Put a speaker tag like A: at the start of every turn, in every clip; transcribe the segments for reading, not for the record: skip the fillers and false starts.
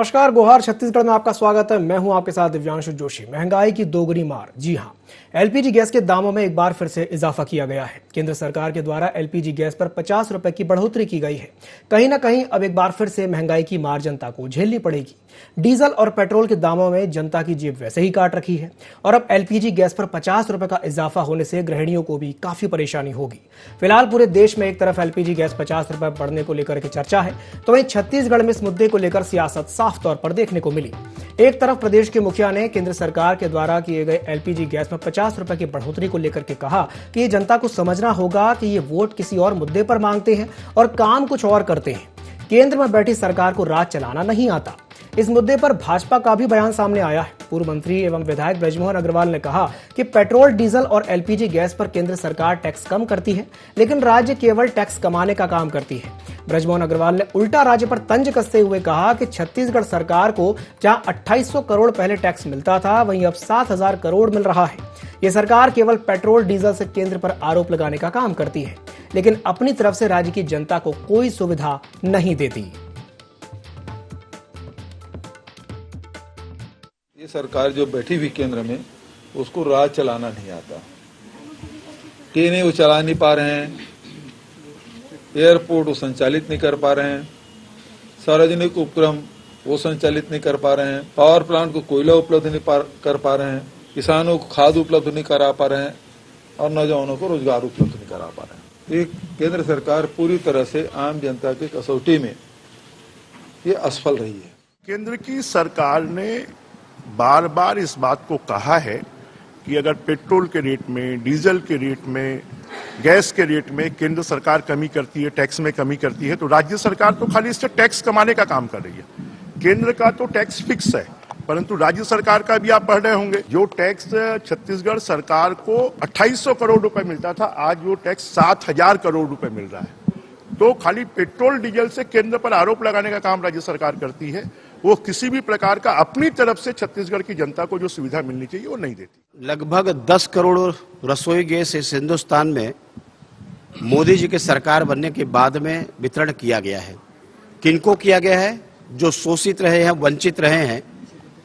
A: नमस्कार, गोहार छत्तीसगढ़ में आपका स्वागत है। मैं हूं आपके साथ दिव्यांशु जोशी। महंगाई की दोगुनी मार। जी हां, एलपीजी गैस के दामों में एक बार फिर से इजाफा किया गया है। केंद्र सरकार के द्वारा एलपीजी गैस पर 50 रुपए की बढ़ोतरी की गई है। कहीं ना कहीं अब एक बार फिर से महंगाई की मार जनता को झेलनी पड़ेगी। डीजल और पेट्रोल के दामों में जनता की जेब वैसे ही काट रखी है और अब एलपीजी गैस पर 50 रुपए का इजाफा होने से गृहिणियों को भी काफी परेशानी होगी। फिलहाल पूरे देश में एक तरफ एलपीजी गैस 50 रुपए बढ़ने को लेकर के चर्चा है, तो वहीं छत्तीसगढ़ में इस मुद्दे को लेकर सियासत साफ तौर पर देखने को मिली। एक तरफ प्रदेश के मुखिया ने केंद्र सरकार के द्वारा किए गए एलपीजी गैस में 50 रुपए की बढ़ोतरी को लेकर के कहा कि ये जनता को समझना होगा कि ये वोट किसी और मुद्दे पर मांगते हैं और काम कुछ और करते हैं। केंद्र में बैठी सरकार को राज चलाना नहीं आता। इस मुद्दे पर भाजपा का भी बयान सामने आया है। पूर्व मंत्री एवं विधायक ब्रजमोहन अग्रवाल ने कहा कि पेट्रोल, डीजल और एलपीजी गैस पर केंद्र सरकार टैक्स कम करती है, लेकिन राज्य केवल टैक्स कमाने का काम करती है। ब्रजमोहन अग्रवाल ने उल्टा राज्य पर तंज कसते हुए कहा कि छत्तीसगढ़ सरकार को जहां 2800 करोड़ पहले टैक्स मिलता था, वहीं अब 7000 करोड़ मिल रहा है। ये सरकार केवल पेट्रोल, डीजल से केंद्र पर आरोप लगाने का काम करती है, लेकिन अपनी तरफ से राज्य की जनता को कोई सुविधा नहीं देती।
B: ये सरकार जो बैठी हुई केंद्र में, उसको राज चलाना नहीं आता। ट्रेनें वो चला नहीं पा रहे हैं, एयरपोर्ट वो संचालित नहीं कर पा रहे हैं, सार्वजनिक उपक्रम वो संचालित नहीं कर पा रहे हैं, पावर प्लांट को कोयला उपलब्ध नहीं कर पा रहे हैं, किसानों को खाद उपलब्ध नहीं करा पा रहे हैं और नौजवानों को रोजगार उपलब्ध नहीं करा पा रहे हैं। ये केंद्र सरकार पूरी तरह से आम जनता की कसौटी में ये असफल रही है।
C: केंद्र की सरकार ने बार बार इस बात को कहा है कि अगर पेट्रोल के रेट में, डीजल के रेट में, गैस के रेट में केंद्र सरकार कमी करती है, टैक्स में कमी करती है, तो राज्य सरकार तो खाली इससे टैक्स कमाने का काम कर रही है। केंद्र का तो टैक्स फिक्स है, परंतु राज्य सरकार का भी आप पढ़ रहे होंगे। जो टैक्स छत्तीसगढ़ सरकार को 2800 करोड़ रुपए मिलता था, आज वो टैक्स 7000 करोड़ रुपए मिल रहा है। तो खाली पेट्रोल, डीजल से केंद्र पर आरोप लगाने का काम राज्य सरकार करती है। वो किसी भी प्रकार का अपनी तरफ से छत्तीसगढ़ की जनता को जो सुविधा मिलनी चाहिए वो नहीं देती।
D: लगभग 10 करोड़ रसोई गैस इस हिंदुस्तान में मोदी जी के सरकार बनने के बाद में वितरण किया गया है। किनको किया गया है? जो शोषित रहे हैं, वंचित रहे हैं,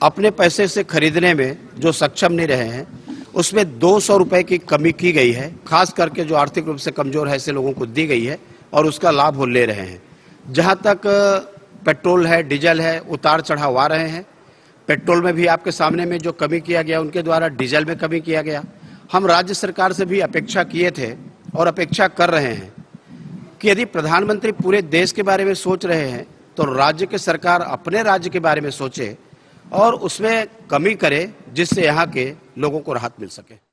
D: अपने पैसे से खरीदने में जो सक्षम नहीं रहे हैं, उसमें 200 रुपए की कमी की गई है। खास करके जो आर्थिक रूप से कमजोर है ऐसे लोगों को दी गई है और उसका लाभ वो ले रहे हैं। जहां तक पेट्रोल है, डीजल है, उतार चढ़ाव आ रहे हैं। पेट्रोल में भी आपके सामने में जो कमी किया गया, उनके द्वारा डीजल में कमी किया गया। हम राज्य सरकार से भी अपेक्षा किए थे और अपेक्षा कर रहे हैं कि यदि प्रधानमंत्री पूरे देश के बारे में सोच रहे हैं तो राज्य की सरकार अपने राज्य के बारे में सोचे और उसमें कमी करे, जिससे यहाँ के लोगों को राहत मिल सके।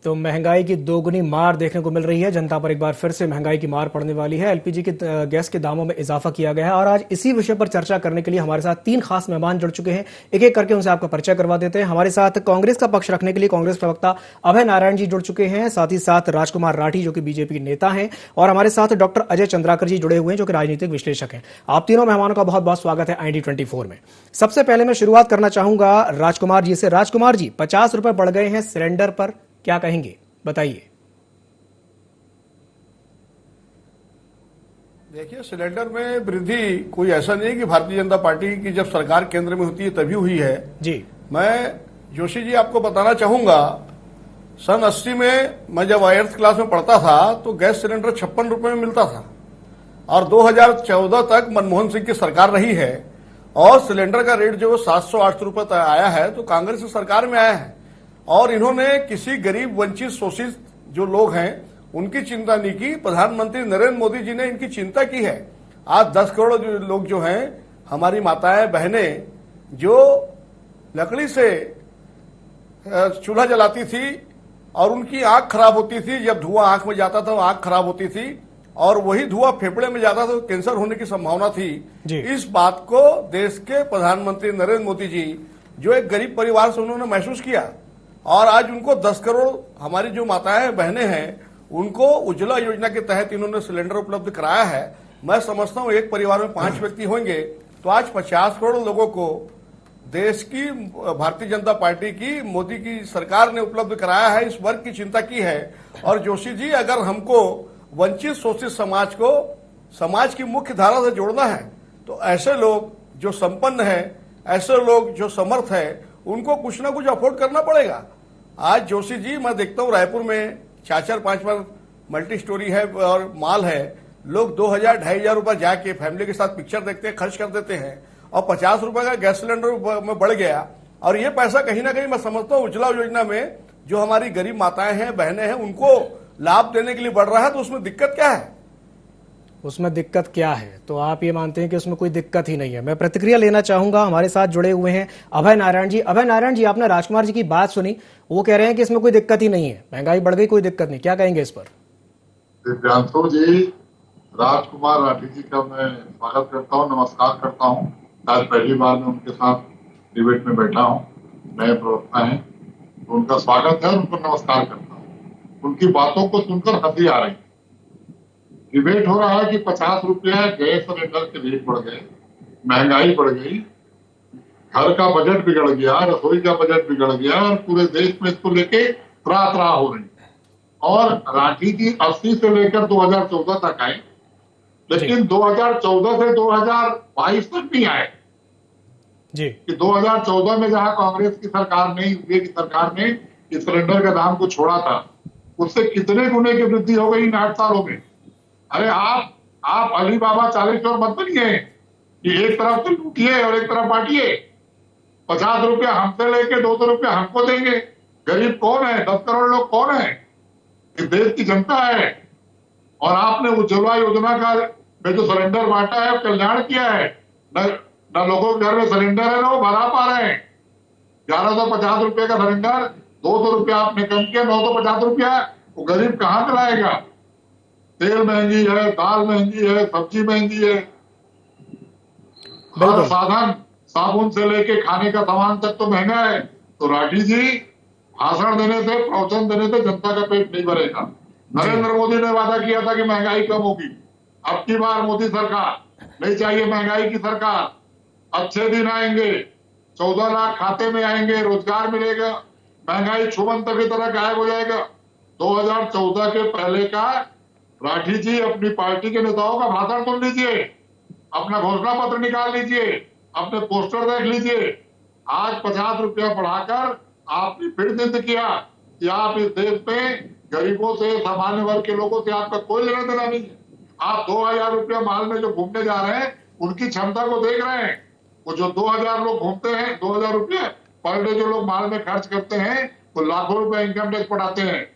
A: तो महंगाई की दोगुनी मार देखने को मिल रही है। जनता पर एक बार फिर से महंगाई की मार पड़ने वाली है। एलपीजी के गैस के दामों में इजाफा किया गया है और आज इसी विषय पर चर्चा करने के लिए हमारे साथ 3 खास मेहमान जुड़ चुके हैं। एक एक करके उनसे आपका परिचय करवा देते हैं। हमारे साथ कांग्रेस का पक्ष रखने के लिए कांग्रेस प्रवक्ता अभय नारायण जी जुड़ चुके हैं, साथ ही साथ राजकुमार राठी जो कि बीजेपी नेता हैं, और हमारे साथ डॉक्टर अजय चंद्राकर जी जुड़े हुए हैं जो कि राजनीतिक विश्लेषक हैं। आप तीनों मेहमानों का बहुत बहुत स्वागत है ID24 में। सबसे पहले मैं शुरुआत करना चाहूंगा राजकुमार जी से। राजकुमार जी, 50 रुपए बढ़ गए हैं सिलेंडर पर, क्या कहेंगे, बताइए।
E: देखिए, सिलेंडर में वृद्धि कोई ऐसा नहीं है कि भारतीय जनता पार्टी की जब सरकार केंद्र में होती है तभी हुई है
A: जी। मैं
E: जोशी जी आपको बताना चाहूंगा, सन 80 में मैं जब 8th क्लास में पढ़ता था तो गैस सिलेंडर 56 रुपए में मिलता था और 2014 तक मनमोहन सिंह की सरकार रही है और सिलेंडर का रेट जो 700-800 रुपए तक आया है तो कांग्रेस की सरकार में आया है। और इन्होंने किसी गरीब, वंचित, शोषित जो लोग हैं उनकी चिंता नहीं की। प्रधानमंत्री नरेंद्र मोदी जी ने इनकी चिंता की है। आज 10 करोड़ लोग जो हैं, हमारी माताएं, बहनें जो लकड़ी से चूल्हा जलाती थी और उनकी आंख खराब होती थी, जब धुआं आंख में जाता था आंख खराब होती थी और वही धुआं फेफड़े में जाता था तो कैंसर होने की संभावना थी। इस बात को देश के प्रधानमंत्री नरेंद्र मोदी जी, जो एक गरीब परिवार से उन्होंने महसूस किया और आज उनको 10 करोड़ हमारी जो माताएं, बहनें हैं, उनको उज्ज्वला योजना के तहत इन्होंने सिलेंडर उपलब्ध कराया है। मैं समझता हूं एक परिवार में 5 व्यक्ति होंगे तो आज 50 करोड़ लोगों को देश की भारतीय जनता पार्टी की, मोदी की सरकार ने उपलब्ध कराया है। इस वर्ग की चिंता की है। और जोशी जी, अगर हमको वंचित, शोषित समाज को समाज की मुख्य धारा से जोड़ना है तो ऐसे लोग जो संपन्न है, ऐसे लोग जो समर्थ है, उनको कुछ ना कुछ अफोर्ड करना पड़ेगा। आज जोशी जी, मैं देखता हूँ रायपुर में 4-5 मल्टी स्टोरी है और मॉल है, लोग 2,000-2,500 रुपए जाके फैमिली के साथ पिक्चर देखते हैं, खर्च कर देते हैं, और 50 रुपए का गैस सिलेंडर में बढ़ गया। और ये पैसा कहीं ना कहीं मैं समझता हूँ उज्ज्वला योजना में जो हमारी गरीब माताएं हैं, बहनें हैं, उनको लाभ देने के लिए बढ़ रहा है। तो उसमें दिक्कत क्या है?
A: उसमें दिक्कत क्या है? तो आप ये मानते हैं कि उसमें कोई दिक्कत ही नहीं है। मैं प्रतिक्रिया लेना चाहूंगा, हमारे साथ जुड़े हुए हैं अभय नारायण जी। अभय नारायण जी, आपने राजकुमार जी की बात सुनी, वो कह रहे हैं कि इसमें कोई दिक्कत ही नहीं है, महंगाई बढ़ गई, कोई दिक्कत नहीं, क्या कहेंगे इस पर?
F: दिव्यांशु जी, राजकुमार राठी जी का मैं स्वागत करता हूँ, नमस्कार करता हूँ। आज पहली बार मैं उनके साथ डिबेट में बैठा हूँ, नए प्रवक्ता हैं, तो उनका स्वागत है और उनको नमस्कार करता हूँ। उनकी बातों को सुनकर हंसी आ रही है। डिबेट हो रहा है कि 50 रुपया गैस सिलेंडर के रेट बढ़ गए, महंगाई बढ़ गई, घर का बजट बिगड़ गया, रसोई का बजट बिगड़ गया, और पूरे देश में इसको लेके त्राह हो रही है। और राठी जी 80 से लेकर 2014 तक आए, लेकिन 2014 से 2022 तक नहीं आए
A: जी।
F: कि 2014 में जहां कांग्रेस की सरकार ने, यूपीए की सरकार ने इस सिलेंडर का दाम को छोड़ा था, उससे कितने गुने की वृद्धि हो गई इन 8 सालों में। अरे आप अली बाबा 40 चोर मत बनिए कि एक तरफ तो लूटिए और एक तरफ बांटिए। 50 रुपया हमसे लेके 200 रुपया हमको देंगे। गरीब कौन है? 10 करोड़ लोग कौन है? इस देश की जनता है। और आपने उज्ज्वला योजना का में जो सिलेंडर बांटा है, कल्याण किया है। न लोगों के घर में सिलेंडर है, ना वो भरा पा रहे हैं। 1150 रुपये का सिलेंडर 200 रुपया आपने कम किया, 950 रुपया, वो गरीब कहाँ से लाएगा? तेल महंगी है, दाल महंगी है, सब्जी महंगी है, हर साधन, साबुन से लेके खाने का सामान तक तो महंगा है। तो राठी जी, भाषण देने से, प्रवचन देने से जनता का पेट नहीं भरेगा। नरेंद्र मोदी ने वादा किया था कि महंगाई कम होगी। अब की बार मोदी सरकार नहीं चाहिए महंगाई की सरकार। अच्छे दिन आएंगे, 14 लाख खाते में आएंगे, रोजगार मिलेगा, महंगाई छुमंतर की तरह गायब हो जाएगा। 2014 के पहले का राठी जी अपनी पार्टी के नेताओं का भाषण सुन लीजिए, अपना घोषणा पत्र निकाल लीजिए, अपने पोस्टर देख लीजिए। आज 50 रुपया बढ़ाकर आपने फिर सिद्ध किया कि आप इस देश में गरीबों से, सामान्य वर्ग के लोगों से आपका कोई लेना देना नहीं है। आप 2000 रुपया माल में जो घूमने जा रहे हैं, उनकी क्षमता को देख रहे हैं। वो जो 2000 लोग घूमते हैं, 2000 रुपये पर डे जो लोग माल में खर्च करते हैं, वो लाखों रुपए इनकम टैक्स पटाते हैं।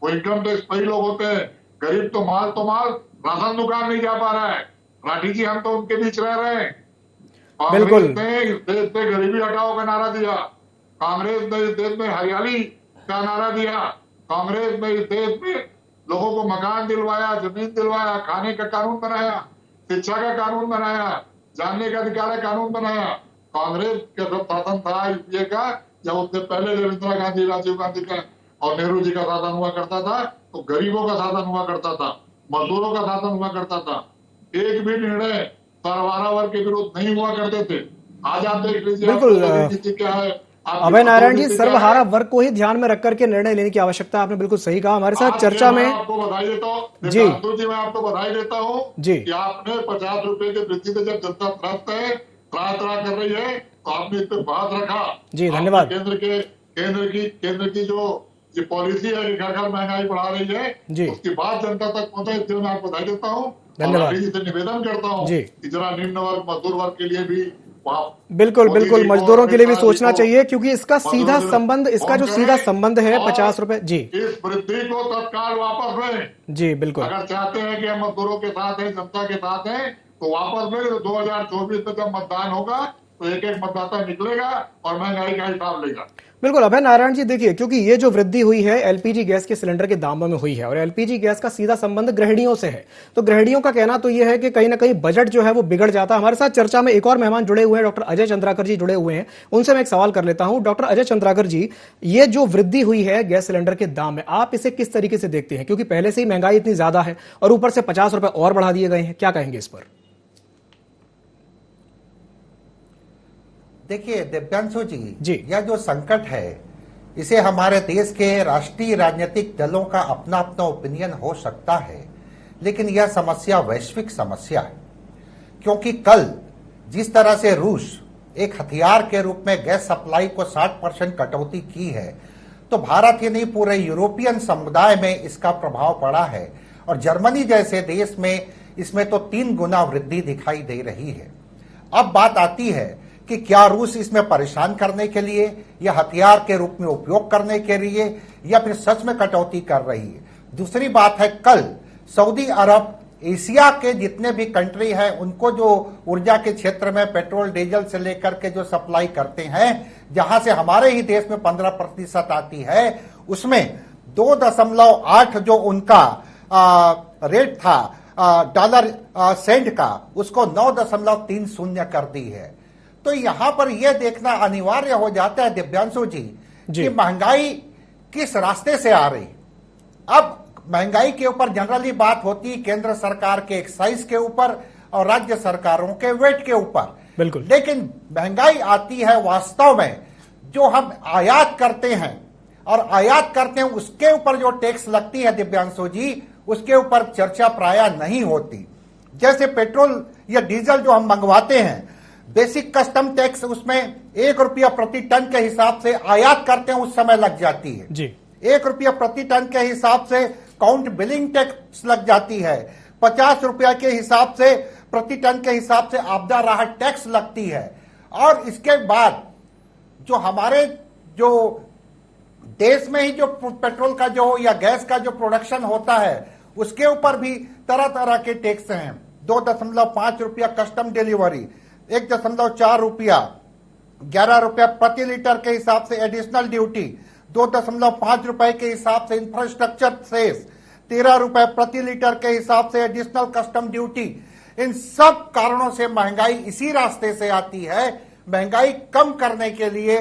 F: वो इनकम टैक्स वही लोग होते हैं। गरीब तो माल राशन दुकान नहीं जा पा रहा है। राठी जी, हम तो उनके बीच रह रहे हैं। कांग्रेस ने इस देश से गरीबी हटाओ का नारा दिया, कांग्रेस ने इस देश में हरियाली का नारा दिया, कांग्रेस ने इस देश में लोगों को मकान दिलवाया, जमीन दिलवाया, खाने का कानून बनाया, शिक्षा का कानून बनाया, जानने का अधिकार कानून बनाया। कांग्रेस का जब शासन था यूपीए का, या उससे पहले जब इंदिरा गांधी, राजीव गांधी का और नेहरू जी का शासन हुआ करता था, तो गरीबों का शासन हुआ करता था, मजदूरों का शासन हुआ करता था। एक भी निर्णय सरवारा वर्ग के विरुद्ध नहीं हुआ करते थे। आज आप देख लीजिए
A: बिल्कुल
F: क्या है।
A: अभय नारायण जी, सर्वहारा वर्ग को ही ध्यान में रख करके निर्णय लेने की आवश्यकता, आपने बिल्कुल सही कहा। हमारे साथ चर्चा में
F: आपको बधाई देता हूँ
A: जी,
F: मैं आपको बधाई देता हूँ
A: जी
F: कि आपने 50 रुपए की वृद्धि से जब जनता त्रस्त है, त्राह कर रही है, तो आपने इस पर बात रखा
A: जी। धन्यवाद।
F: केंद्र की जो ये पॉलिसी है कि घर घर महंगाई बढ़ा रही है, उसकी बात जनता तक पहुंचा, इसलिए मैं आपको बधाई देता हूँ।
A: धन्यवाद।
F: से निवेदन करता हूँ कि जरा निम्न वर्ग, मजदूर वर्ग के लिए भी
A: बिल्कुल मजदूरों के लिए भी सोचना चाहिए, क्योंकि इसका सीधा संबंध, इसका जो सीधा संबंध है 50 रुपए जी,
F: इस वृद्धि को तत्काल वापस लें।
A: जी बिल्कुल।
F: अगर चाहते हैं कि हम मजदूरों के साथ हैं, जनता के साथ हैं, तो वापस लें। तो 2024 में जब मतदान होगा तो एक एक मतदाता निकलेगा और महंगाई का हिसाब लेगा।
A: बिल्कुल अभय नारायण जी, देखिए, क्योंकि ये जो वृद्धि हुई है एलपीजी गैस के सिलेंडर के दामों में हुई है, और एलपीजी गैस का सीधा संबंध गृहिणियों से है, तो गृहिणियों का कहना तो ये है कि कहीं ना कहीं बजट जो है वो बिगड़ जाता है। हमारे साथ चर्चा में एक और मेहमान जुड़े हुए हैं, डॉक्टर अजय चंद्राकर जी जुड़े हुए हैं, उनसे मैं एक सवाल कर लेता हूं। डॉक्टर अजय चंद्राकर जी, ये जो वृद्धि हुई है गैस सिलेंडर के दाम में, आप इसे किस तरीके से देखते हैं? क्योंकि पहले से ही महंगाई इतनी ज्यादा है और ऊपर से 50 रुपए और बढ़ा दिए गए हैं, क्या कहेंगे इस पर?
G: देखिए दिव्यांशु जी, यह जो संकट है, इसे हमारे देश के राष्ट्रीय राजनीतिक दलों का अपना अपना ओपिनियन हो सकता है, लेकिन यह समस्या वैश्विक समस्या है। क्योंकि कल जिस तरह से रूस एक हथियार के रूप में गैस सप्लाई को 60% कटौती की है, तो भारत ही नहीं पूरे यूरोपियन समुदाय में इसका प्रभाव पड़ा है और जर्मनी जैसे देश में इसमें तो 3 गुना वृद्धि दिखाई दे रही है। अब बात आती है कि क्या रूस इसमें परेशान करने के लिए या हथियार के रूप में उपयोग करने के लिए या फिर सच में कटौती कर रही है। दूसरी बात है, कल सऊदी अरब एशिया के जितने भी कंट्री हैं उनको जो ऊर्जा के क्षेत्र में पेट्रोल डीजल से लेकर के जो सप्लाई करते हैं, जहां से हमारे ही देश में 15% आती है, उसमें 2.8 जो उनका रेट था डॉलर सेंट का, उसको 9.30 कर दी है। तो यहां पर यह देखना अनिवार्य हो जाता है दिव्यांशु जी कि महंगाई किस रास्ते से आ रही। अब महंगाई के ऊपर जनरली बात होती है केंद्र सरकार के एक्साइज के ऊपर और राज्य सरकारों के वेट के ऊपर,
A: बिल्कुल,
G: लेकिन महंगाई आती है वास्तव में जो हम आयात करते हैं और आयात करते हैं उसके ऊपर जो टैक्स लगती है दिव्यांशु जी, उसके ऊपर चर्चा प्रायः नहीं होती। जैसे पेट्रोल या डीजल जो हम मंगवाते हैं, बेसिक कस्टम टैक्स उसमें 1 रुपया प्रति टन के हिसाब से आयात करते हैं उस समय लग जाती है
A: जी।
G: 1 रुपया प्रति टन के हिसाब से काउंट बिलिंग टैक्स लग जाती है, 50 रुपया के हिसाब से प्रति टन के हिसाब से आपदा राहत टैक्स लगती है। और इसके बाद जो हमारे जो देश में ही जो पेट्रोल का जो या गैस का जो प्रोडक्शन होता है उसके ऊपर भी तरह तरह के टैक्स हैं। 2.5 रुपया कस्टम डिलीवरी, 1.4 रुपया, 11 रुपया प्रति लीटर के हिसाब से एडिशनल ड्यूटी, 2.5 रुपए के हिसाब से इंफ्रास्ट्रक्चर सेस, 13 रुपए प्रति लीटर के हिसाब से एडिशनल कस्टम ड्यूटी। इन सब कारणों से महंगाई इसी रास्ते से आती है। महंगाई कम करने के लिए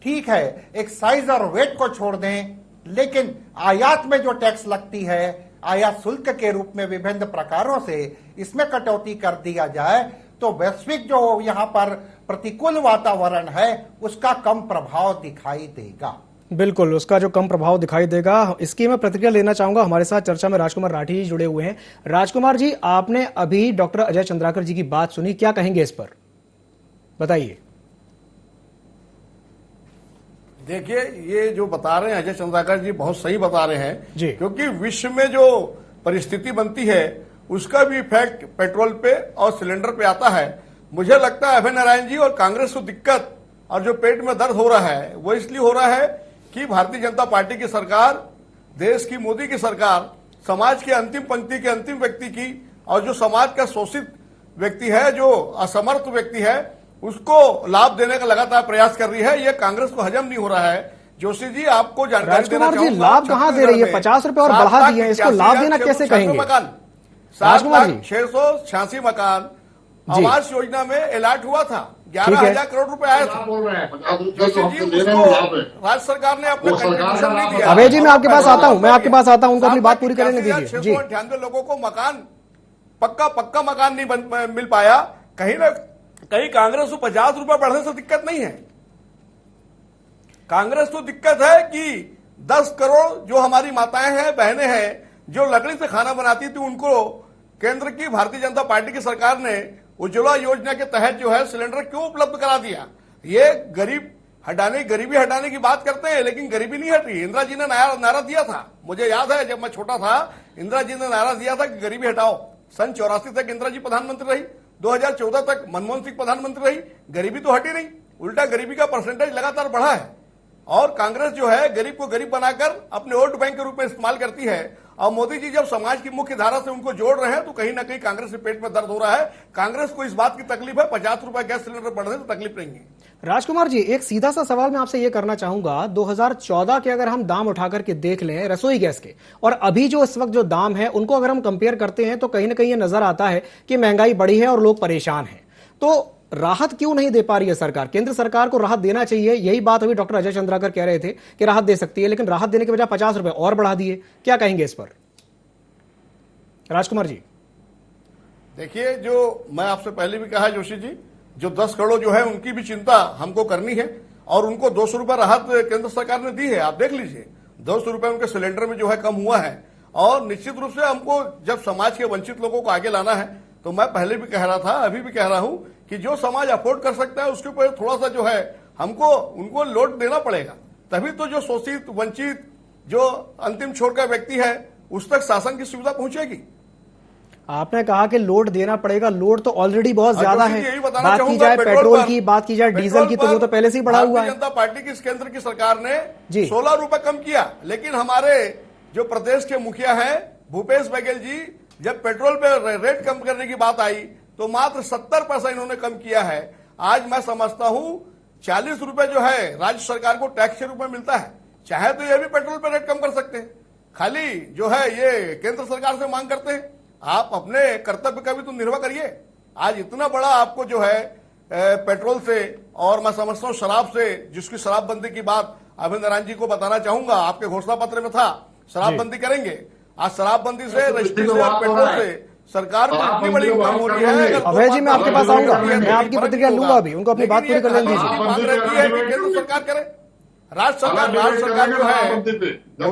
G: ठीक है एक्साइज और वेट को छोड़ दें, लेकिन आयात में जो टैक्स लगती है आयात शुल्क के रूप में विभिन्न प्रकारों से इसमें कटौती कर दिया जाए तो वैश्विक जो यहाँ पर प्रतिकूल वातावरण है उसका कम प्रभाव दिखाई देगा।
A: बिल्कुल, उसका जो कम प्रभाव दिखाई देगा। इसकी मैं प्रतिक्रिया लेना चाहूंगा। हमारे साथ चर्चा में राजकुमार राठी जी जुड़े हुए हैं। राजकुमार जी, आपने अभी डॉक्टर अजय चंद्राकर जी की बात सुनी, क्या कहेंगे इस पर, बताइए।
E: देखिए, ये जो बता रहे हैं अजय चंद्राकर जी बहुत सही बता रहे हैं
A: जी।
E: क्योंकि विश्व में जो परिस्थिति बनती है उसका भी इफेक्ट पेट्रोल पे और सिलेंडर पे आता है। मुझे लगता है अभय नारायण जी और कांग्रेस को दिक्कत और जो पेट में दर्द हो रहा है वो इसलिए हो रहा है कि भारतीय जनता पार्टी की सरकार, देश की मोदी की सरकार, समाज के अंतिम पंक्ति के अंतिम व्यक्ति की और जो समाज का शोषित व्यक्ति है, जो असमर्थ व्यक्ति है, उसको लाभ देने का लगातार प्रयास कर रही है। ये कांग्रेस को हजम नहीं हो रहा है। जोशी जी, आपको जानकारी देना
A: राजकुमार जी, लाभ कहां दे रही है? 50 रुपए और बढ़ा दिए हैं, इसको लाभ देना कैसे कहेंगे? राजकुमार जी,
E: 686 मकान आवास योजना में अलॉट हुआ था, 11,000 करोड़ रुपए आया था।
F: बोल रहे हैं 50 रुपए
E: जोशी
F: तो
E: जी,
F: हमसे ले रहे हैं, लाभ है।
E: उसको राज्य सरकार ने अपना
F: वो सरकार
E: कंट्रीब्यूशन नहीं दिया।
A: अभय जी, मैं आपके पास आता हूं, उनको अपनी बात पूरी करने दीजिए जी।
E: 698 लोगों को मकान, पक्का मकान नहीं मिल पाया। कहीं ना कहीं कांग्रेस को 50 रुपए बढ़ने से दिक्कत नहीं है। कांग्रेस को दिक्कत है कि 10 करोड़ जो हमारी माताएं हैं, बहनें हैं, जो लकड़ी से खाना बनाती थी, उनको केंद्र की भारतीय जनता पार्टी की सरकार ने उज्ज्वला योजना के तहत जो है सिलेंडर क्यों उपलब्ध करा दिया। ये गरीबी हटाने की बात करते हैं, लेकिन गरीबी नहीं हटी। इंदिरा जी ने नारा दिया था, मुझे याद है जब मैं छोटा था, इंदिरा जी ने नारा दिया था कि गरीबी हटाओ। सन 84 तक इंदिरा जी प्रधानमंत्री रही, 2014 तक मनमोहन सिंह प्रधानमंत्री रही, गरीबी तो हटी नहीं, उल्टा गरीबी का परसेंटेज लगातार बढ़ा है। और कांग्रेस जो है गरीब को गरीब बनाकर अपने वोट बैंक के रूप में इस्तेमाल करती है। और मोदी जी जब समाज की मुख्य धारा से उनको जोड़ रहे हैं तो कहीं ना कहीं कांग्रेस के पेट में दर्द हो रहा है। कांग्रेस को इस बात की तकलीफ है, 50 रुपए गैस सिलेंडर बढ़ने से तकलीफ नहीं है।
A: राजकुमार जी, एक सीधा सा सवाल मैं आपसे ये करना चाहूंगा। 2014 के अगर हम दाम उठा करके देख लें रसोई गैस के, और अभी जो इस वक्त जो दाम है उनको अगर हम कंपेयर करते हैं तो कहीं ना कहीं ये नजर आता है कि महंगाई बढ़ी है और लोग परेशान हैं। तो राहत क्यों नहीं दे पा रही है सरकार? केंद्र सरकार को राहत देना चाहिए, यही बात अभी डॉक्टर अजय चंद्राकर कह रहे थे कि राहत दे सकती है, लेकिन राहत देने के बजाय 50 रुपए और बढ़ा दिए। क्या कहेंगे इस पर राजकुमार जी?
E: देखिए, जो मैं आपसे पहले भी कहा जोशी जी, जो 10 करोड़ जो है उनकी भी चिंता हमको करनी है और उनको 200 रुपए राहत केंद्र सरकार ने दी है। आप देख लीजिए, 200 रुपए उनके सिलेंडर में जो है कम हुआ है। और निश्चित रूप से हमको जब समाज के वंचित लोगों को आगे लाना है तो मैं पहले भी कह रहा था, अभी भी कह रहा हूं कि जो समाज अफोर्ड कर सकता है उसके ऊपर थोड़ा सा जो है हमको उनको लोड देना पड़ेगा, तभी तो जो शोषित वंचित जो अंतिम छोर का व्यक्ति है उस तक शासन की सुविधा पहुंचेगी।
A: आपने कहा कि लोड देना पड़ेगा, लोड तो ऑलरेडी बहुत ज्यादा है।
E: यही बताना
A: बात की
E: चाहूंगा,
A: जाए पेट्रोल की, बात की जाए डीजल की, तो वो तो पहले से ही बढ़ा हुआ है।
E: भारतीय जनता पार्टी की इस केंद्र की सरकार ने
A: जी।
E: 16 रुपए कम किया, लेकिन हमारे जो प्रदेश के मुखिया हैं भूपेश बघेल जी, जब पेट्रोल पे रेट कम करने की बात आई तो मात्र 70 पैसा इन्होंने कम किया है। आज मैं समझता हूं 40 रुपए जो है राज्य सरकार को टैक्स के रूप में मिलता है, चाहे तो ये भी पेट्रोल पे रेट कम कर सकते हैं, खाली जो है ये केंद्र सरकार से मांग करते हैं। आप अपने कर्तव्य का भी तो निर्वाह करिए। आज इतना बड़ा आपको जो है पेट्रोल से और मैं समझता हूं शराब से, जिसकी शराबबंदी की बात अरविंद नारायण जी को बताना चाहूंगा, आपके घोषणा पत्र में था शराबबंदी करेंगे। आज शराबबंदी से, रजिस्ट्री से और पेट्रोल से सरकार को इतनी बड़ी इनकम हो रही है।
A: अभय जी, मैं आपके पास आऊंगा, मैं आपकी प्रतिक्रिया लूंगा अभी, उनको अपनी बात पूरी कर लेने दीजिए।
E: मांग रहती है कि केंद्र सरकार करे, राज्य सरकार जो है वो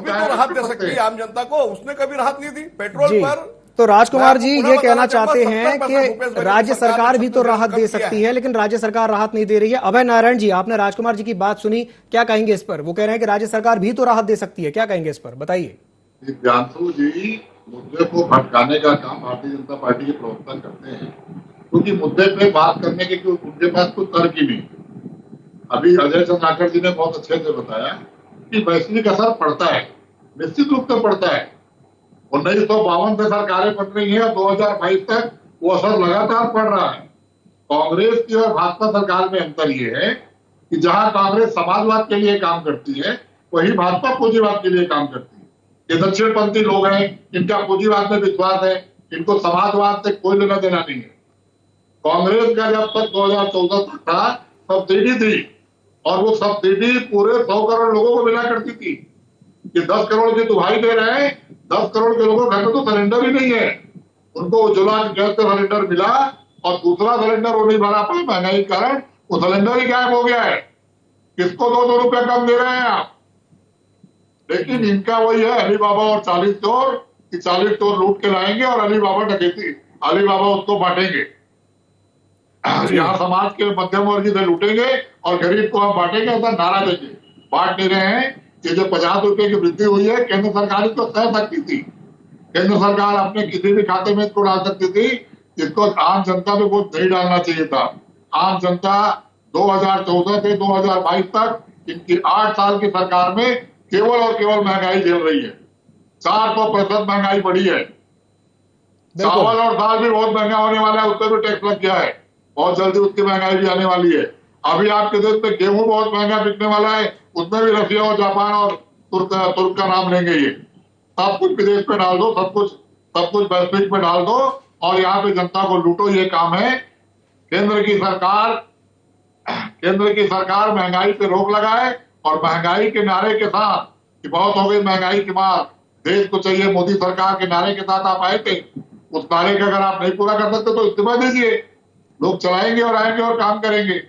E: भी तो राहत दे सकती है आम जनता को, उसने कभी राहत नहीं दी पेट्रोल पर।
A: तो राजकुमार जी ये कहना चाहते हैं कि राज्य सरकार भी तो राहत दे सकती है, लेकिन राज्य सरकार राहत नहीं दे रही है। अभय नारायण जी, आपने राजकुमार जी की बात सुनी, क्या कहेंगे इस पर? वो कह रहे हैं कि राज्य सरकार भी तो राहत दे सकती है, क्या कहेंगे इस पर, बताइए।
F: दिव्यांशु जी, मुद्दे को भटकाने का काम भारतीय जनता पार्टी के प्रवक्ता करते हैं, क्योंकि मुद्दे पे बात करने के उनके पास कोई तर्क ही नहीं। अभी अजय चंद्राकर जी ने बहुत अच्छे से बताया कि वैश्विक असर पड़ता है, निश्चित रूप से पड़ता है। 1952 से सरकारें बन रही हैं और 2022 तक वो असर लगातार पड़ रहा है। कांग्रेस की और भाजपा सरकार में अंतर ये है कि जहां कांग्रेस समाजवाद के लिए काम करती है, वही भाजपा पूंजीवाद के लिए काम करती है। ये दक्षिणपंथी लोग हैं, इनका पूंजीवाद में विश्वास है, इनको समाजवाद से कोई लेना देना नहीं है। कांग्रेस का जब तक 2014 तक था सब्सिडी थी, और वो सब्सिडी पूरे 100 करोड़ लोगों को मिला करती थी। कि 10 करोड़ की दुहाई दे रहे हैं, 10 करोड़ के लोगों घर में तो सिलेंडर ही नहीं है। उनको उज्ज्वला गैस का सिलेंडर मिला और दूसरा सिलेंडर वो नहीं भरा पाए महंगाई के कारण, वो सिलेंडर ही गायब हो गया है। किसको 2-2 रुपए कम दे रहे हैं आप? लेकिन इनका वही है अली बाबा और 40 चोर, कि 40 चोर लूट के लाएंगे और अली बाबा डकैती, अली बाबा उसको बांटेंगे। यहाँ समाज के मध्यम वर्ग से लूटेंगे और गरीब को हम बांटेंगे, ऐसा नारा देंगे। बांट नहीं रहे हैं कि जो 50 रुपए की वृद्धि हुई है, केंद्र सरकार इसको सह सकती थी। केंद्र सरकार अपने किसी भी खाते में इसको डाल सकती थी, इसको आम जनता पे बोझ नहीं डालना चाहिए था। आम जनता 2014 से 2022 तक इनकी 8 साल की सरकार में केवल और केवल महंगाई झेल रही है। 400% महंगाई बढ़ी है। चावल और दाल भी बहुत महंगा होने वाला है, उस पर भी टैक्स लग गया है, बहुत जल्दी उसकी महंगाई भी आने वाली है। अभी आपके देश में गेहूं बहुत महंगा बिकने वाला है, उसमें भी रशिया और जापान और तुर्क का नाम लेंगे। ये सब कुछ विदेश में डाल दो, सब कुछ वैश्विक में डाल दो और यहाँ पे जनता को लूटो, ये काम है। केंद्र की सरकार महंगाई पे रोक लगाए और महंगाई के नारे के साथ कि बहुत हो गई महंगाई की मार, देश को चाहिए मोदी सरकार के नारे के साथ आप आए थे। उस नारे का अगर आप नहीं पूरा कर सकते तो इस्तीफा दीजिए, लोग चलाएंगे और आएंगे और काम करेंगे।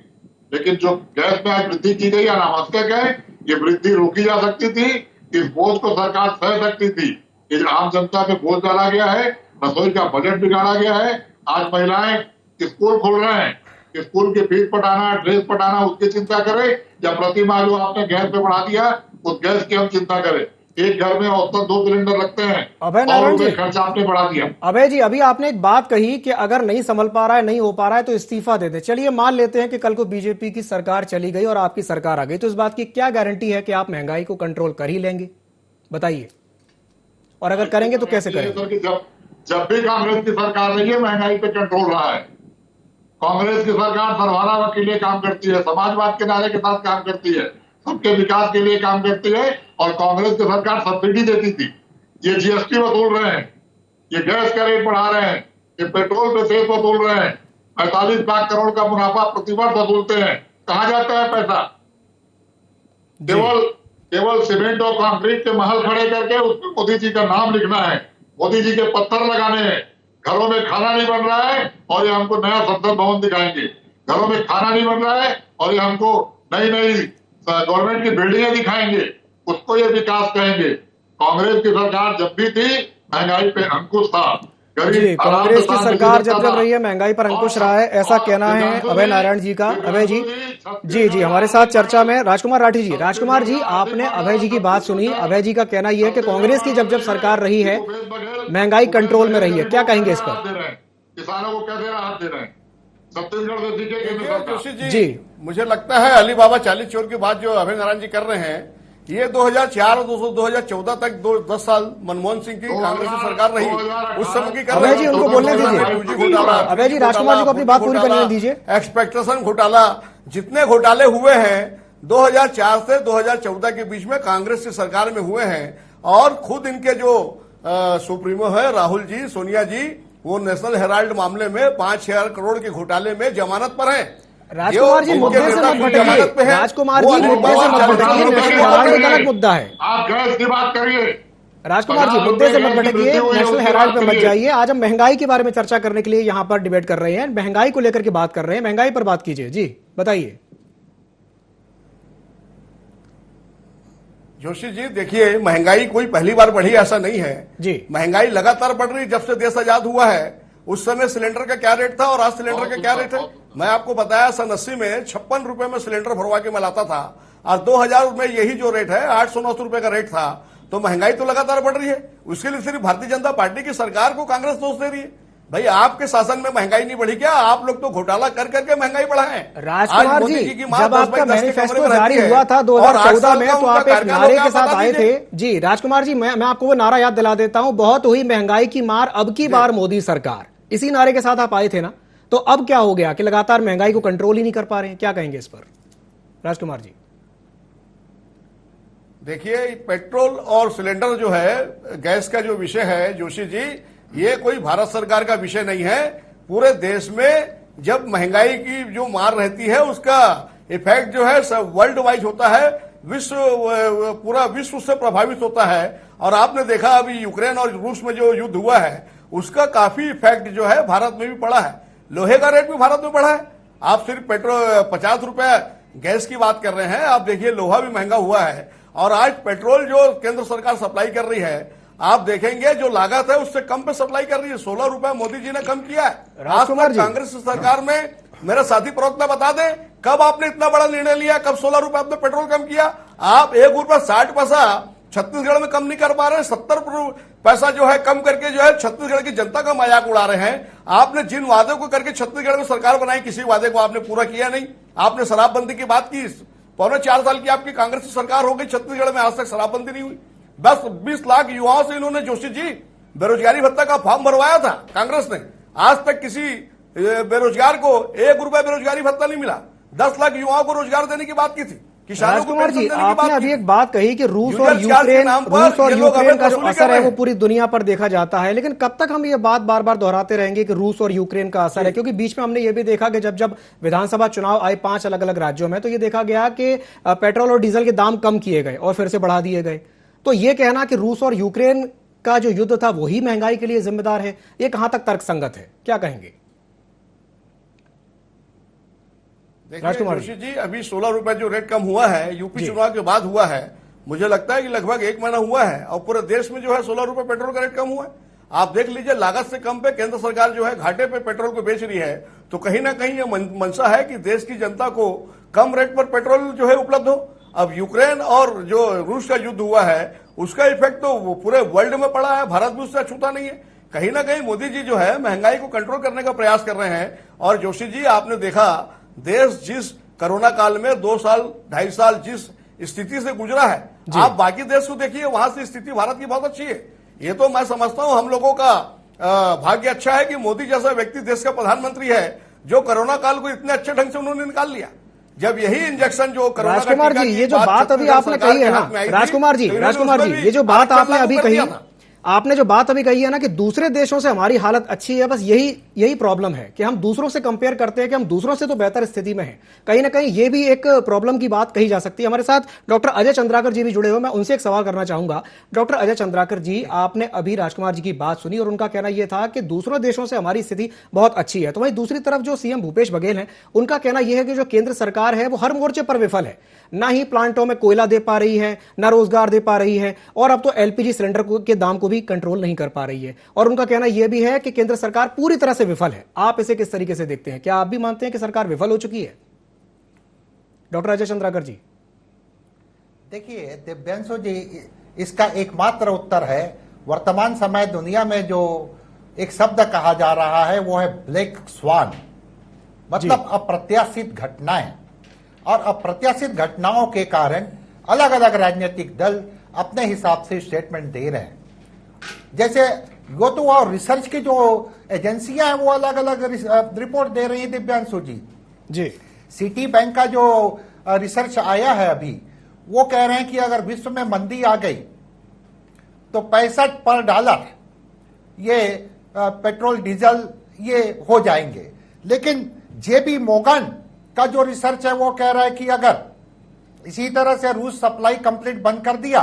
F: लेकिन जो गैस में आज वृद्धि की गई अनावश्यक है, ये वृद्धि रोकी जा सकती थी, इस बोझ को सरकार सह सकती थी। ये आम जनता पे बोझ डाला गया है, रसोई का बजट बिगाड़ा गया है। आज महिलाएं स्कूल खोल रहे हैं, स्कूल की फीस पटाना, ड्रेस पटाना, उसकी चिंता करें, या प्रति माह जो आपने गैस पे बढ़ा दिया उस गैस की हम चिंता करें। एक घर में औसतन 2 सिलेंडर लगते हैं,
A: अभय नारायण जी,
F: खर्चा आपने बढ़ा दिया।
A: अभय जी, अभी आपने एक बात कही कि अगर नहीं संभल पा रहा है, नहीं हो पा रहा है तो इस्तीफा दे दे। चलिए मान लेते हैं कि कल को बीजेपी की सरकार चली गई और आपकी सरकार आ गई, तो इस बात की क्या गारंटी है कि आप महंगाई को कंट्रोल कर ही लेंगे, बताइए? और अगर करेंगे तो कैसे करेंगे?
F: जब भी कांग्रेस की सरकार रही है, महंगाई पे कंट्रोल रहा है। कांग्रेस की सरकार सरवाना के लिए काम करती है, समाजवाद के नारे के साथ काम करती है, सबके विकास के लिए काम करती है। और कांग्रेस की सरकार सब्सिडी देती थी, ये जीएसटी वसूल रहे हैं, ये गैस का रेट बढ़ा रहे हैं, ये पेट्रोल पे सेस वसूल रहे हैं, 45 लाख करोड़ का मुनाफा प्रतिवर्ष वसूलते हैं। कहाँ जाता है पैसा? केवल सीमेंट और कंक्रीट के महल खड़े करके उसमें मोदी जी का नाम लिखना है, मोदी जी के पत्थर लगाने हैं। घरों में खाना नहीं बन रहा है और ये हमको नया संसद भवन दिखाएंगे। घरों में खाना नहीं बन रहा है और ये हमको नई गवर्नमेंट की बिल्डिंगें दिखाएंगे, उसको ये विकास कहेंगे। कांग्रेस की सरकार जब भी थी महंगाई पे अंकुश था,
A: जी, कांग्रेस की सरकार जब जब रही है महंगाई पर अंकुश रहा है, ऐसा कहना है अभय नारायण जी का। अभय जी, जी हमारे साथ चर्चा में राजकुमार राठी जी। राजकुमार जी, आपने अभय जी की बात सुनी। अभय जी का कहना यह है कि कांग्रेस की जब जब सरकार रही है महंगाई कंट्रोल में रही है, क्या कहेंगे इस पर?
F: किसानों को कैसे राहत दे रहे हैं? छत्तीसगढ़ से दिखे
E: देखिए जोशी
A: जी।
E: जी, मुझे लगता है अली बाबा 40 चोर की बात जो अभय नारायण जी कर रहे हैं, ये 2004 और 2014 तक 10 साल मनमोहन सिंह की कांग्रेस की सरकार रही, उस समय की कर रहे हैं।
A: अभय जी, उनको बोलने दीजिए। अभय जी, राजकुमार जी को अपनी बात पूरी करने दीजिए।
E: एक्सपेक्टेशन घोटाला, जितने घोटाले हुए हैं 2004 से 2014 के बीच में कांग्रेस की सरकार में हुए हैं, और खुद इनके जो सुप्रीमो है राहुल जी, सोनिया जी, वो नेशनल हेराल्ड मामले में 5,000 करोड़ के घोटाले में जमानत पर हैं।
A: राजकुमार जी, मुद्दे से मत भटकिए। राजकुमार जी, मुद्दे से मत भटकिए। नेशनल हेराल्ड एक अलग मुद्दा है।
F: आप गैस की बात करिए।
A: राजकुमार जी, मुद्दे से मत भटकिए, नेशनल हेराल्ड पे मत जाइए। आज हम महंगाई के बारे में चर्चा करने के लिए यहाँ पर डिबेट कर रहे हैं, महंगाई को लेकर के बात कर रहे हैं। महंगाई पर बात कीजिए जी, बताइए।
E: जोशी जी, देखिए, महंगाई कोई पहली बार बढ़ी ऐसा नहीं है
A: जी।
E: महंगाई लगातार बढ़ रही। जब से देश आजाद हुआ है, उस समय सिलेंडर का क्या रेट था और आज सिलेंडर का क्या रेट है? मैं आपको बताया, सन 80 में 56 रुपए में सिलेंडर भरवा के मैं लाता था, और 2000 में यही जो रेट है 800-900 रुपए का रेट था। तो महंगाई तो लगातार बढ़ रही है। उसके लिए सिर्फ भारतीय जनता पार्टी की सरकार को कांग्रेस दोष दे रही है। भाई, आपके शासन में महंगाई नहीं बढ़ी क्या? आप लोग तो घोटाला कर करके महंगाई बढ़ाए।
A: राजकुमार जी, जब आपका मैनिफेस्टो जारी हुआ था 2014 में, तो आप एक नारे के साथ आए थे। जी राजकुमार जी, मैं आपको वो नारा याद दिला देता हूं, बहुत हुई महंगाई की मार, अब की बार मोदी सरकार। इसी नारे के साथ आप आए थे ना? तो अब क्या हो गया कि लगातार महंगाई को कंट्रोल ही नहीं कर पा रहे हैं? क्या कहेंगे इस पर राजकुमार जी?
E: देखिए, पेट्रोल और सिलेंडर जो है, गैस का जो विषय है जोशी जी, ये कोई भारत सरकार का विषय नहीं है। पूरे देश में जब महंगाई की जो मार रहती है, उसका इफेक्ट जो है सब वर्ल्ड वाइड होता है, पूरा विश्व से प्रभावित होता है। और आपने देखा अभी यूक्रेन और रूस में जो युद्ध हुआ है, उसका काफी इफेक्ट जो है भारत में भी पड़ा है। लोहे का रेट भी भारत में बढ़ा है। आप सिर्फ पेट्रोल 50 रुपए गैस की बात कर रहे हैं, आप देखिए लोहा भी महंगा हुआ है। और आज पेट्रोल जो केंद्र सरकार सप्लाई कर रही है, आप देखेंगे जो लागत है उससे कम पे सप्लाई कर रही है। 16 रुपए मोदी जी ने कम किया है।
A: राजकुमार जी,
E: कांग्रेस सरकार में मेरे साथी प्रवक्ता बता दें, कब आपने इतना बड़ा निर्णय लिया? कब 16 रुपए आपने पेट्रोल कम किया? आप 1 रुपया 60 पैसा छत्तीसगढ़ में कम नहीं कर पा रहे हैं। 70 पैसा जो है कम करके जो है छत्तीसगढ़ की जनता का मजाक उड़ा रहे हैं। आपने जिन वादों को करके छत्तीसगढ़ में सरकार बनाई, किसी वादे को आपने पूरा किया नहीं। आपने शराबबंदी की बात की, 4.25 साल की आपकी कांग्रेस की सरकार हो गई, छत्तीसगढ़ में आज तक शराबबंदी नहीं हुई। बस 20 लाख युवाओं से इन्होंने जोशी जी बेरोजगारी भत्ता का फॉर्म भरवाया था कांग्रेस ने। आज तक किसी बेरोजगार को 1 रुपया बेरोजगारी भत्ता नहीं मिला। 10 लाख युवाओं को रोजगार देने की बात की थी।
A: राजकुमार जी, आपने अभी एक बात कही कि रूस और यूक्रेन का जो असर है वो पूरी दुनिया पर देखा जाता है, लेकिन कब तक हम ये बात बार बार दोहराते रहेंगे कि रूस और यूक्रेन का असर है? क्योंकि बीच में हमने ये भी देखा कि जब जब विधानसभा चुनाव आए 5 अलग अलग राज्यों में, तो ये देखा गया कि पेट्रोल और डीजल के दाम कम किए गए और फिर से बढ़ा दिए गए। तो ये कहना कि रूस और यूक्रेन का जो युद्ध था वही महंगाई के लिए जिम्मेदार है, ये कहां तक तर्कसंगत है? क्या कहेंगे
E: राजकुमार जी? अभी 16 रुपए जो रेट कम हुआ है, यूपी चुनाव के बाद हुआ है। मुझे लगता है कि लगभग 1 महीना हुआ है, और पूरे देश में जो है 16 रुपए पेट्रोल का रेट कम हुआ है। आप देख लीजिए, लागत से कम पे केंद्र सरकार जो है घाटे पे पेट्रोल को बेच रही है। तो कहीं ना कहीं ये मंशा है कि देश की जनता को कम रेट पर पेट्रोल जो है उपलब्ध हो। अब यूक्रेन और जो रूस का युद्ध हुआ है, उसका इफेक्ट तो पूरे वर्ल्ड में पड़ा है, भारत भी उससे अछूता नहीं है। कहीं ना कहीं मोदी जी जो है महंगाई को कंट्रोल करने का प्रयास कर रहे हैं। और जोशी जी, आपने देखा देश जिस कोरोना काल में 2 साल 2.5 साल जिस स्थिति से गुजरा है, आप बाकी देश को देखिए, वहां से स्थिति भारत की बहुत अच्छी है। ये तो मैं समझता हूं हम लोगों का भाग्य अच्छा है कि मोदी जैसा व्यक्ति देश का प्रधानमंत्री है, जो कोरोना काल को इतने अच्छे ढंग से उन्होंने निकाल लिया। जब यही इंजेक्शन जो
A: राजकुमार जी, ये जो बात अभी आपने कही है ना, राजकुमार जी, ये जो बात आपने अभी कही, आपने जो बात अभी कही है ना कि दूसरे देशों से हमारी हालत अच्छी है, बस यही यही प्रॉब्लम है कि हम दूसरों से कंपेयर करते हैं कि हम दूसरों से तो बेहतर स्थिति में हैं। कहीं ना कहीं ये भी एक प्रॉब्लम की बात कही जा सकती है। हमारे साथ डॉक्टर अजय चंद्राकर जी भी जुड़े हुए, मैं उनसे एक सवाल करना चाहूंगा। डॉक्टर अजय चंद्राकर जी, आपने अभी राजकुमार जी की बात सुनी और उनका कहना यह था कि दूसरों देशों से हमारी स्थिति बहुत अच्छी है, तो वहीं दूसरी तरफ जो सीएम भूपेश बघेल हैं, उनका कहना यह है कि जो केंद्र सरकार है वो हर मोर्चे पर विफल है, ना ही प्लांटों में कोयला दे पा रही है, ना रोजगार दे पा रही है, और अब तो एलपीजी सिलेंडर के दाम को भी कंट्रोल नहीं कर पा रही है। और उनका कहना यह भी है कि केंद्र सरकार पूरी तरह से विफल है। आप इसे किस तरीके से देखते हैं? क्या आप भी मानते हैं कि सरकार विफल हो चुकी है? डॉक्टर अजय चंद्राकर जी।
G: देखिए दिव्यांशु जी, इसका एकमात्र उत्तर है, वर्तमान समय दुनिया में जो एक शब्द कहा जा रहा है वो है ब्लैक स्वान, मतलब अप्रत्याशित घटनाएं। और अप्रत्याशित घटनाओं के कारण अलग अलग राजनीतिक दल अपने हिसाब से स्टेटमेंट दे रहे हैं। जैसे गोतु और रिसर्च की जो एजेंसियां हैं वो अलग अलग रिपोर्ट दे रही हैं दिव्यांशु जी। सिटी बैंक का जो रिसर्च आया है अभी, वो कह रहे हैं कि अगर विश्व में मंदी आ गई तो 65 पर डॉलर ये पेट्रोल डीजल ये हो जाएंगे। लेकिन जेबी मोगन का जो रिसर्च है वो कह रहा है कि अगर इसी तरह से रूस सप्लाई कंप्लीट बंद कर दिया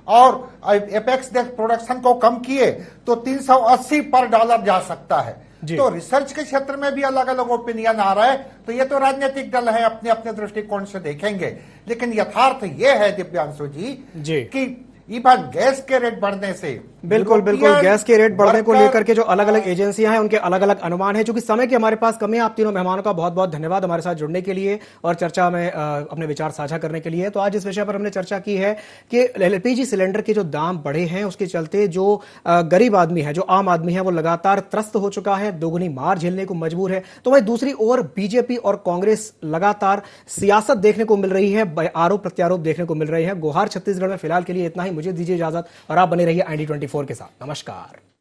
G: और एपेक्स प्रोडक्शन को कम किए तो 380 पर डॉलर जा सकता है। तो रिसर्च के क्षेत्र में भी अलग अलग ओपिनियन आ रहा है। तो ये तो राजनीतिक दल है, अपने अपने दृष्टिकोण से देखेंगे, लेकिन यथार्थ ये है दिव्यांशु जी कि इवन गैस के रेट बढ़ने से,
A: बिल्कुल गैस के रेट बढ़ने को लेकर के जो अलग अलग एजेंसियां हैं उनके अलग अलग अनुमान है। चूंकि समय की हमारे पास कमी है, आप तीनों मेहमानों का बहुत बहुत धन्यवाद हमारे साथ जुड़ने के लिए और चर्चा में अपने विचार साझा करने के लिए। तो आज इस विषय पर हमने चर्चा की है कि एलपीजी सिलेंडर के जो दाम बढ़े हैं उसके चलते जो गरीब आदमी है, जो आम आदमी है, वो लगातार त्रस्त हो चुका है, दोगुनी मार झेलने को मजबूर है। तो वहीं दूसरी ओर बीजेपी और कांग्रेस लगातार सियासत देखने को मिल रही है, आरोप प्रत्यारोप देखने को मिल रहे हैं। गोहार छत्तीसगढ़ में फिलहाल के लिए इतना ही। मुझे दीजिए इजाजत और आप बने रहिए IND24 के साथ। नमस्कार।